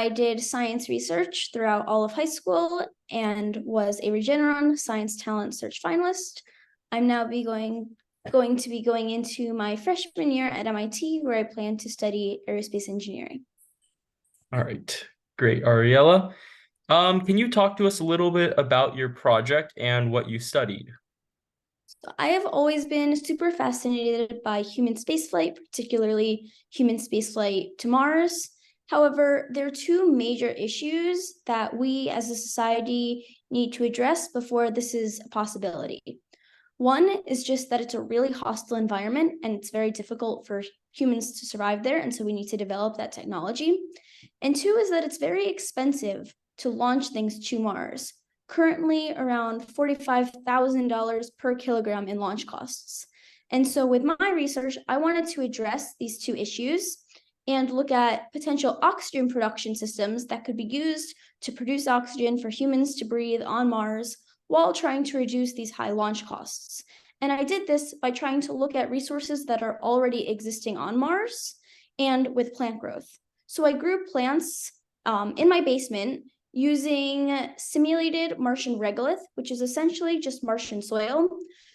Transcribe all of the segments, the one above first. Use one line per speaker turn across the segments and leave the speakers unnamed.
I did science research throughout all of high school and was a Regeneron Science Talent Search finalist. I'm now going to be going into my freshman year at MIT, where I plan to study aerospace engineering.
All right, great. Ariella, can you talk to us a little bit about your project and what you studied?
I have always been super fascinated by human spaceflight, particularly human spaceflight to Mars. However, there are two major issues that we as a society need to address before this is a possibility. One is just that it's a really hostile environment and it's very difficult for humans to survive there. And so we need to develop that technology. And two is that it's very expensive to launch things to Mars, currently around $45,000 per kilogram in launch costs. And so with my research, I wanted to address these two issues and look at potential oxygen production systems that could be used to produce oxygen for humans to breathe on Mars while trying to reduce these high launch costs. And I did this by trying to look at resources that are already existing on Mars and with plant growth. So I grew plants in my basement using simulated Martian regolith, which is essentially just Martian soil,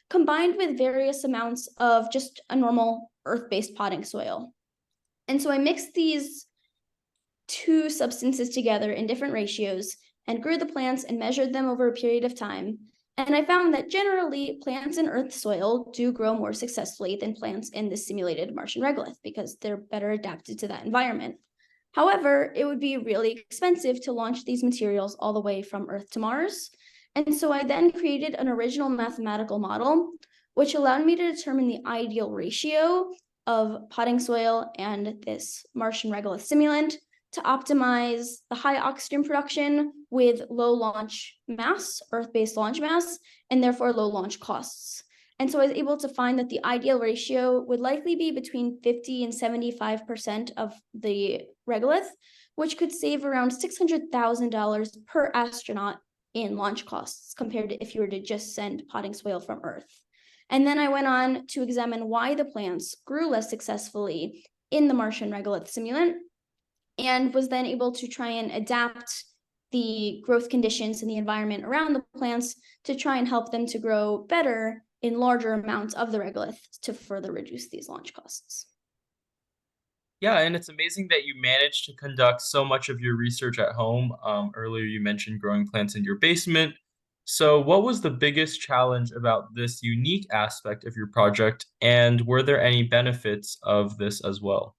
combined with various amounts of just a normal Earth-based potting soil. And so I mixed these two substances together in different ratios and grew the plants and measured them over a period of time. And I found that generally plants in earth soil do grow more successfully than plants in the simulated Martian regolith because they're better adapted to that environment. However, it would be really expensive to launch these materials all the way from Earth to Mars. And so I then created an original mathematical model, which allowed me to determine the ideal ratio of potting soil and this Martian regolith simulant to optimize the high oxygen production with low launch mass, Earth-based launch mass, and therefore low launch costs. And so I was able to find that the ideal ratio would likely be between 50 and 75% of the regolith, which could save around $600,000 per astronaut in launch costs compared to if you were to just send potting soil from Earth. And then I went on to examine why the plants grew less successfully in the Martian regolith simulant, and was then able to try and adapt the growth conditions in the environment around the plants to try and help them to grow better in larger amounts of the regolith to further reduce these launch costs.
Yeah, and it's amazing that you managed to conduct so much of your research at home. Earlier, you mentioned growing plants in your basement. So, what was the biggest challenge about this unique aspect of your project, and were there any benefits of this as well?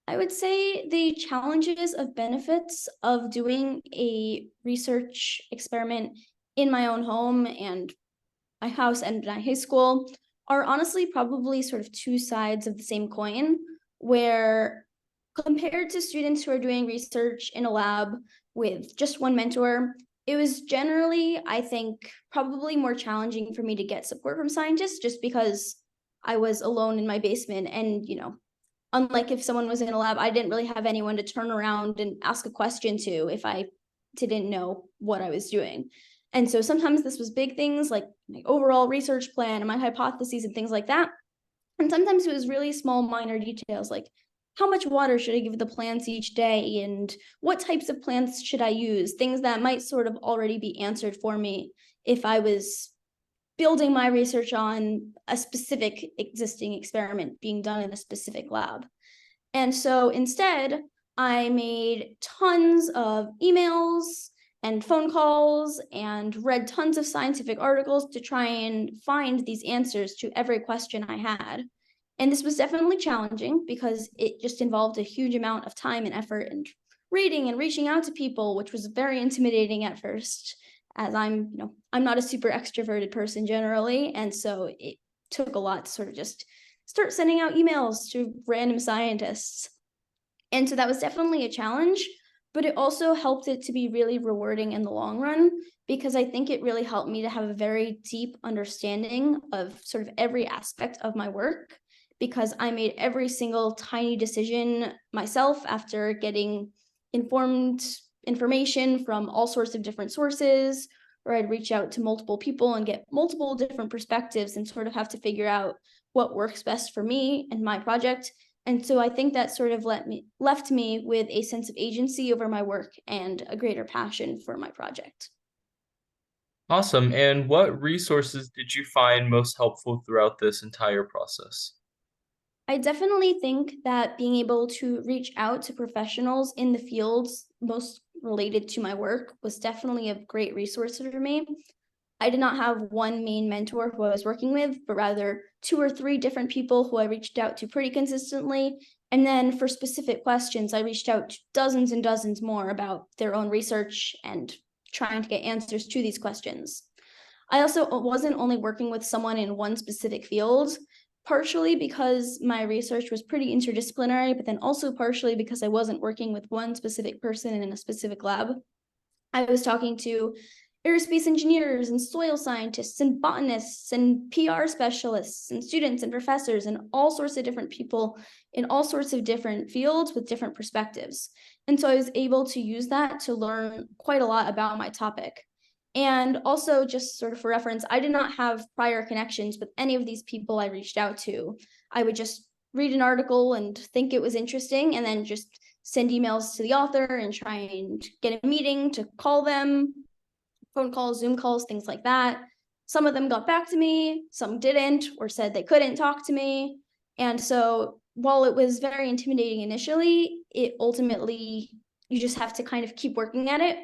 I would say the challenges of benefits of doing a research experiment in my own home and my house and my high school are honestly probably sort of two sides of the same coin, where compared to students who are doing research in a lab with just one mentor, it was generally, I think, probably more challenging for me to get support from scientists just because I was alone in my basement. And, unlike if someone was in a lab, I didn't really have anyone to turn around and ask a question to if I didn't know what I was doing. And so sometimes this was big things like my overall research plan and my hypotheses and things like that. And sometimes it was really small, minor details like how much water should I give the plants each day and what types of plants should I use? Things that might sort of already be answered for me if I was building my research on a specific existing experiment being done in a specific lab. And so instead, I made tons of emails and phone calls and read tons of scientific articles to try and find these answers to every question I had. And this was definitely challenging because it just involved a huge amount of time and effort and reading and reaching out to people, which was very intimidating at first, as I'm not a super extroverted person generally. And so it took a lot to sort of just start sending out emails to random scientists. And so that was definitely a challenge, but it also helped it to be really rewarding in the long run because I think it really helped me to have a very deep understanding of sort of every aspect of my work because I made every single tiny decision myself after getting informed information from all sorts of different sources, or I'd reach out to multiple people and get multiple different perspectives and sort of have to figure out what works best for me and my project And so I think that sort of left me with a sense of agency over my work and a greater passion for my project.
Awesome. And what resources did you find most helpful throughout this entire process?
I definitely think that being able to reach out to professionals in the fields most related to my work was definitely a great resource for me. I did not have one main mentor who I was working with, but rather two or three different people who I reached out to pretty consistently. And then for specific questions, I reached out to dozens and dozens more about their own research and trying to get answers to these questions. I also wasn't only working with someone in one specific field, partially because my research was pretty interdisciplinary, but then also partially because I wasn't working with one specific person in a specific lab. I was talking to aerospace engineers and soil scientists and botanists and PR specialists and students and professors and all sorts of different people in all sorts of different fields with different perspectives. And so I was able to use that to learn quite a lot about my topic. And also, just sort of for reference, I did not have prior connections with any of these people I reached out to. I would just read an article and think it was interesting, and then just send emails to the author and try and get a meeting to call them, phone calls, Zoom calls, things like that. Some of them got back to me, some didn't, or said they couldn't talk to me. And so while it was very intimidating initially, it ultimately, you just have to kind of keep working at it.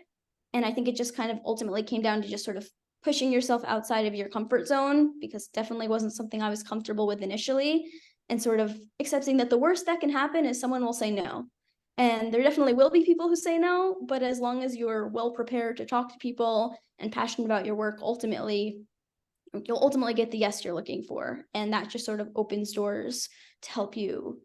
And I think it just kind of ultimately came down to just sort of pushing yourself outside of your comfort zone, because it definitely wasn't something I was comfortable with initially, and sort of accepting that the worst that can happen is someone will say no. And there definitely will be people who say no, but as long as you're well prepared to talk to people and passionate about your work, you'll ultimately get the yes you're looking for. And that just sort of opens doors to help you,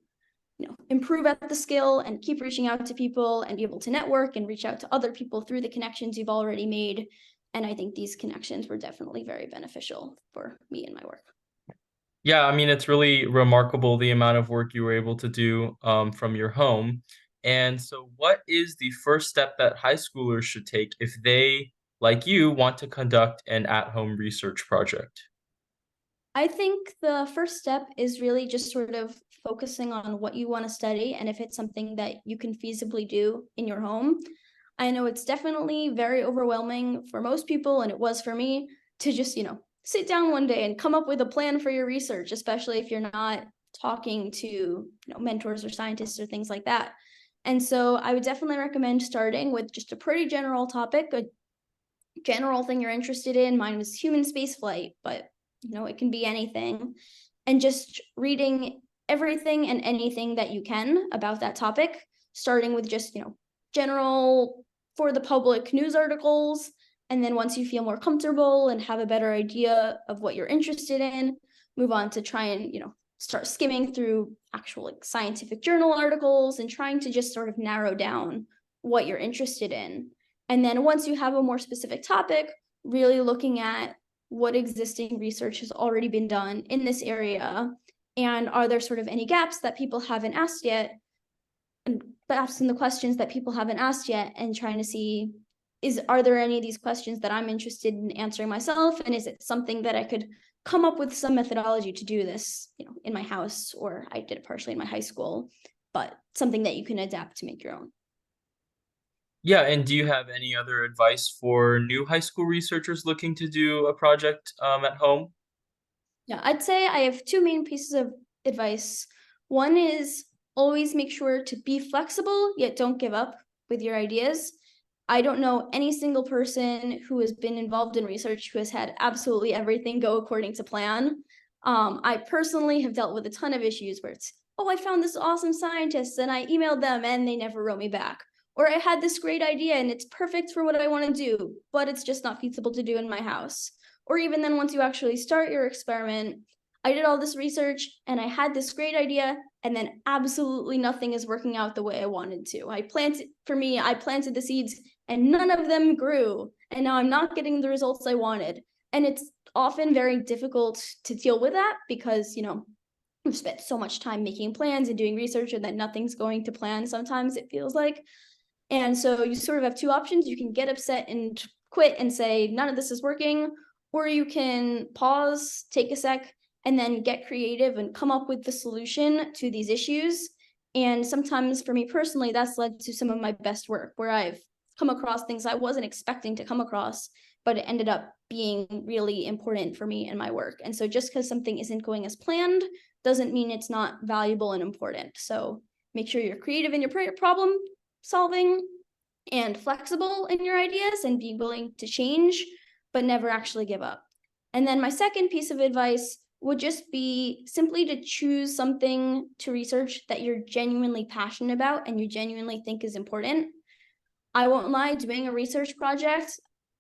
improve at the skill and keep reaching out to people and be able to network and reach out to other people through the connections you've already made. And I think these connections were definitely very beneficial for me and my work.
Yeah, I mean, it's really remarkable the amount of work you were able to do from your home. And so, what is the first step that high schoolers should take if they, like you, want to conduct an at home research project?
I think the first step is really just sort of focusing on what you want to study and if it's something that you can feasibly do in your home. I know it's definitely very overwhelming for most people, and it was for me, to just, sit down one day and come up with a plan for your research, especially if you're not talking to, mentors or scientists or things like that. And so I would definitely recommend starting with just a pretty general topic, a general thing you're interested in. Mine was human spaceflight, but it can be anything. And just reading everything and anything that you can about that topic, starting with just, general for the public news articles. And then once you feel more comfortable and have a better idea of what you're interested in, move on to try and, start skimming through actual scientific journal articles and trying to just sort of narrow down what you're interested in. And then once you have a more specific topic, really looking at what existing research has already been done in this area, and are there sort of any gaps that people haven't asked yet, and asking the questions that people haven't asked yet, and trying to see, are there any of these questions that I'm interested in answering myself, and is it something that I could come up with some methodology to do this, in my house, or I did it partially in my high school, but something that you can adapt to make your own.
Yeah, and do you have any other advice for new high school researchers looking to do a project at home?
Yeah, I'd say I have two main pieces of advice. One is always make sure to be flexible, yet don't give up with your ideas. I don't know any single person who has been involved in research who has had absolutely everything go according to plan. I personally have dealt with a ton of issues where it's, oh, I found this awesome scientist and I emailed them and they never wrote me back. Or I had this great idea and it's perfect for what I want to do, but it's just not feasible to do in my house. Or even then, once you actually start your experiment, I did all this research and I had this great idea, and then absolutely nothing is working out the way I wanted to. I planted the seeds and none of them grew, and now I'm not getting the results I wanted. And it's often very difficult to deal with that because, we've spent so much time making plans and doing research, and then nothing's going to plan. Sometimes it feels like. And so you sort of have two options. You can get upset and quit and say, none of this is working, or you can pause, take a sec, and then get creative and come up with the solution to these issues. And sometimes for me personally, that's led to some of my best work where I've come across things I wasn't expecting to come across, but it ended up being really important for me in my work. And so just because something isn't going as planned doesn't mean it's not valuable and important. So make sure you're creative in your problem solving and flexible in your ideas and be willing to change, but never actually give up. And then my second piece of advice would just be simply to choose something to research that you're genuinely passionate about and you genuinely think is important. I won't lie, doing a research project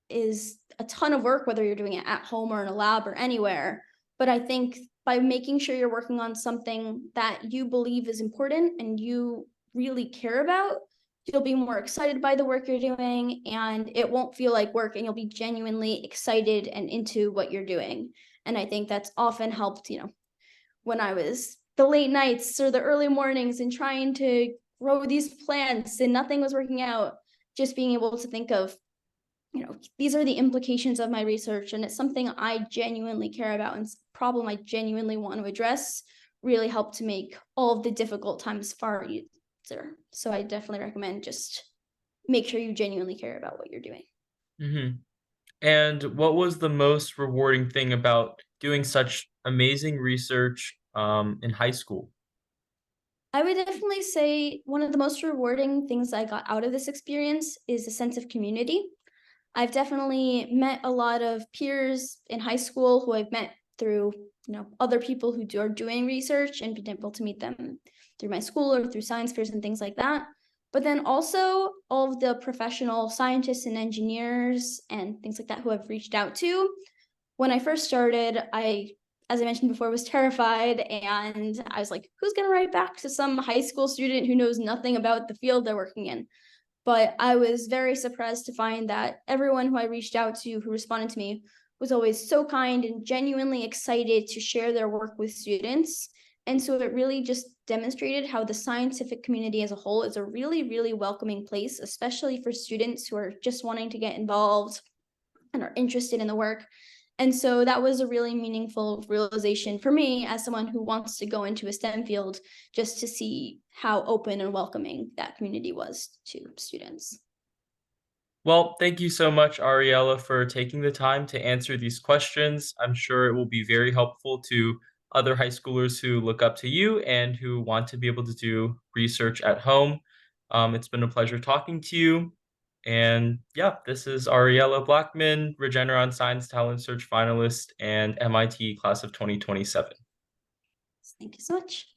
is a ton of work, whether you're doing it at home or in a lab or anywhere. But I think by making sure you're working on something that you believe is important and you really care about, you'll be more excited by the work you're doing and it won't feel like work and you'll be genuinely excited and into what you're doing. And I think that's often helped, when I was the late nights or the early mornings and trying to grow these plants and nothing was working out, just being able to think of, these are the implications of my research and it's something I genuinely care about and problem I genuinely want to address really helped to make all of the difficult times far easier. So I definitely recommend just make sure you genuinely care about what you're doing.
Hmm. And what was the most rewarding thing about doing such amazing research in high school?
I would definitely say one of the most rewarding things I got out of this experience is a sense of community. I've definitely met a lot of peers in high school who I've met through, other people who are doing research and been able to meet them through my school or through science fairs and things like that. But then also all of the professional scientists and engineers and things like that who I've reached out to. When I first started, as I mentioned before, was terrified. And I was like, who's going to write back to some high school student who knows nothing about the field they're working in? But I was very surprised to find that everyone who I reached out to who responded to me was always so kind and genuinely excited to share their work with students. And so it really just demonstrated how the scientific community as a whole is a really, really welcoming place, especially for students who are just wanting to get involved and are interested in the work. And so that was a really meaningful realization for me as someone who wants to go into a STEM field, just to see how open and welcoming that community was to students.
Well, thank you so much, Ariella, for taking the time to answer these questions. I'm sure it will be very helpful to other high schoolers who look up to you and who want to be able to do research at home. It's been a pleasure talking to you. And yeah, this is Ariella Blackman, Regeneron Science Talent Search finalist and MIT class of 2027.
Thank you so much.